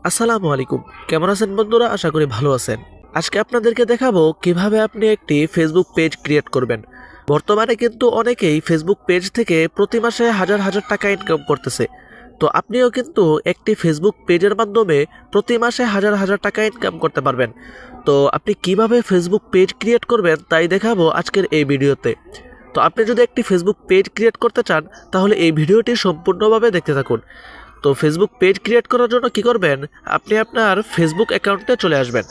আসসালামু আলাইকুম। কেমন আছেন বন্ধুরা? আশা করি ভালো আছেন। আজকে আপনাদেরকে দেখাবো কিভাবে আপনি একটি ফেসবুক পেজ ক্রিয়েট করবেন। বর্তমানে কিন্তু অনেকেই ফেসবুক পেজ থেকে প্রতি মাসে হাজার হাজার টাকা ইনকাম করতেছে। তো আপনিও কিন্তু একটি ফেসবুক পেজের মাধ্যমে প্রতি মাসে হাজার হাজার টাকা ইনকাম করতে পারবেন। তো আপনি কিভাবে ফেসবুক পেজ ক্রিয়েট করবেন তাই দেখাবো আজকের এই ভিডিওতে। তো আপনি যদি একটি ফেসবুক পেজ ক্রিয়েট করতে চান তাহলে এই ভিডিওটি সম্পূর্ণভাবে দেখতে থাকুন। তো ফেসবুক পেজ ক্রিয়েট করার জন্য কি করবেন, আপনি আপনার ফেসবুক অ্যাকাউন্টে চলে আসবেন।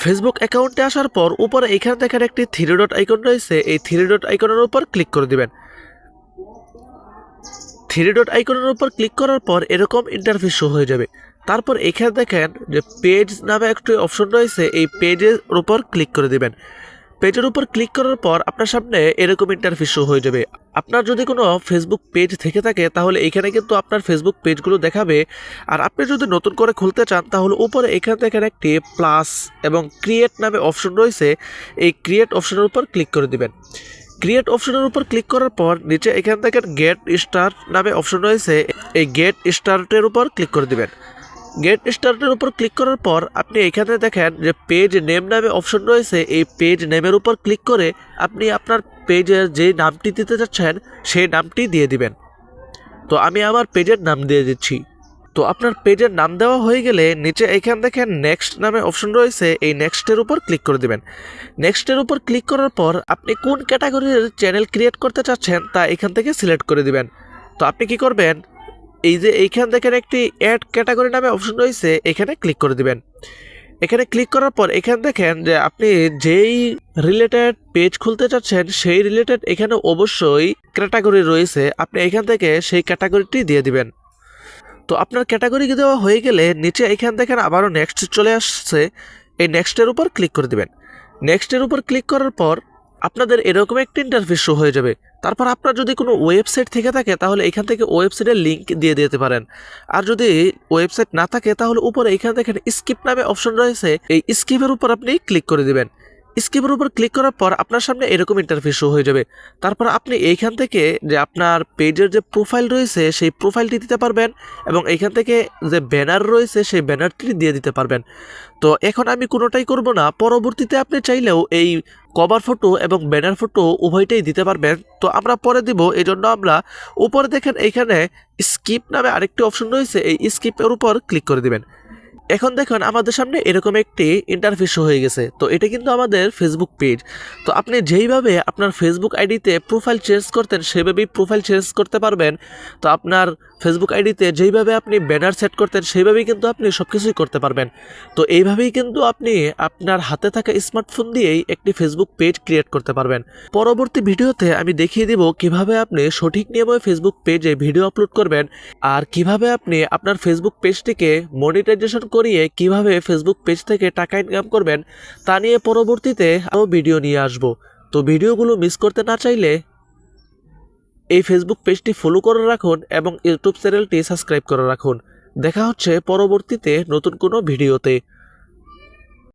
ফেসবুক অ্যাকাউন্টে আসার পর উপরে এখানে দেখেন একটি থ্রি ডট আইকন রয়েছে, এই থ্রি ডট আইকনের উপর ক্লিক করে দিবেন। থ্রি ডট আইকনের উপর ক্লিক করার পর এরকম ইন্টারফেস শো হয়ে যাবে। তারপর এখানে দেখেন যে পেজ নামে একটি অপশন রয়েছে, এই পেজের উপর ক্লিক করে দিবেন। পেজের উপর ক্লিক করার পর আপনার সামনে এরকম ইন্টারফেস শো হয়ে যাবে। আপনার যদি কোনো ফেসবুক পেজ থেকে থাকে তাহলে এখানে কিন্তু আপনার ফেসবুক পেজগুলো দেখাবে। আর আপনি যদি নতুন করে খুলতে চান তাহলে উপরে এখান থেকে একটি প্লাস এবং ক্রিয়েট নামে অপশন রয়েছে, এই ক্রিয়েট অপশনের উপর ক্লিক করে দিবেন। ক্রিয়েট অপশনের উপর ক্লিক করার পর নিচে এখান থেকে গেট স্টার্ট নামে অপশন রয়েছে, এই গেট স্টার্টের উপর ক্লিক করে দিবেন। গেট স্টার্টের উপর ক্লিক করার পর আপনি এখানে দেখেন যে পেজ নেম নামে অপশন রয়েছে, এই পেজ নেমের উপর ক্লিক করে আপনি আপনার পেজের যে নামটি দিতে চাচ্ছেন সেই নামটি দিয়ে দিবেন। তো আমি আমার পেজের নাম দিয়ে দিচ্ছি। তো আপনার পেজের নাম দেওয়া হয়ে গেলে নিচে এখান দেখেন নেক্সট নামে অপশন রয়েছে, এই নেক্সটের উপর ক্লিক করে দিবেন। নেক্সটের উপর ক্লিক করার পর আপনি কোন ক্যাটাগরির চ্যানেল ক্রিয়েট করতে চাচ্ছেন তা এখান থেকে সিলেক্ট করে দিবেন। তো আপনি কি করবেন, এই যে এইখান দেখেন একটি অ্যাড ক্যাটাগরি নামে অপশন রয়েছে, এখানে ক্লিক করে দিবেন। এখানে ক্লিক করার পর এখানে দেখেন যে আপনি যেই রিলেটেড পেজ খুলতে চাচ্ছেন সেই রিলেটেড এখানে অবশ্যই ক্যাটাগরি রয়েছে, আপনি এখান থেকে সেই ক্যাটাগরিটি দিয়ে দিবেন। তো আপনার ক্যাটাগরি দেওয়া হয়ে গেলে নিচে এখান দেখেন আবারও নেক্সট চলে আসছে, এই নেক্সটের উপর ক্লিক করে দিবেন। নেক্সটের উপর ক্লিক করার পর আপনাদের এরকম একটি ইন্টারফেস শো হয়ে যাবে। তারপর আপনার যদি কোনো ওয়েবসাইট থেকে থাকে তাহলে এখান থেকে ওয়েবসাইটের লিঙ্ক দিয়ে দিতে পারেন। আর যদি ওয়েবসাইট না থাকে তাহলে উপরে এখানে দেখেন স্কিপ নামে অপশন রয়েছে, এই স্কিপের উপর আপনি ক্লিক করে দিবেন। স্কিপের উপর ক্লিক করার পর আপনার সামনে এরকম ইন্টারফেস শো হয়ে যাবে। তারপর আপনি এইখান থেকে যে আপনার পেজের যে প্রোফাইল রয়েছে সেই প্রোফাইলটি দিতে পারবেন এবং এইখান থেকে যে ব্যানার রয়েছে সেই ব্যানারটি দিয়ে দিতে পারবেন। তো এখন আমি কোনোটাই করব না, পরবর্তীতে আপনি চাইলেও এই কভার ফটো এবং ব্যানার ফটো উভয়টাই দিতে পারবেন। তো আমরা পরে দিব, এই জন্য আমরা উপরে দেখেন এইখানে স্কিপ নামে আরেকটি অপশন রয়েছে, এই স্কিপের উপর ক্লিক করে দিবেন। এখন দেখুন আমাদের সামনে এরকম একটি ইন্টারফেস শো হয়ে গেছে। তো এটা কিন্তু আমাদের ফেসবুক পেজ। তো আপনি যেইভাবে আপনার ফেসবুক আইডিতে প্রোফাইল চেঞ্জ করতেন সেভাবেই প্রোফাইল চেঞ্জ করতে পারবেন। তো আপনার ফেসবুক আইডিতে যেইভাবে আপনি ব্যানার সেট করতেন সেইভাবেই কিন্তু আপনি সব কিছুই করতে পারবেন। তো এইভাবেই কিন্তু আপনি আপনার হাতে থাকা স্মার্টফোন দিয়েই একটি ফেসবুক পেজ ক্রিয়েট করতে পারবেন। পরবর্তী ভিডিওতে আমি দেখিয়ে দিব কিভাবে আপনি সঠিক নিয়মে ফেসবুক পেজে ভিডিও আপলোড করবেন আর কিভাবে আপনি আপনার ফেসবুক পেজটিকে মনিটাইজেশন করিয়ে কিভাবে ফেসবুক পেজ থেকে টাকা ইনকাম করবেন তা নিয়ে পরবর্তীতে আরও ভিডিও নিয়ে আসব। তো ভিডিওগুলো মিস করতে না চাইলে এই ফেসবুক পেজটি ফলো করে রাখুন এবং ইউটিউব চ্যানেলটি সাবস্ক্রাইব করে রাখুন। দেখা হচ্ছে পরবর্তীতে নতুন কোনো ভিডিওতে।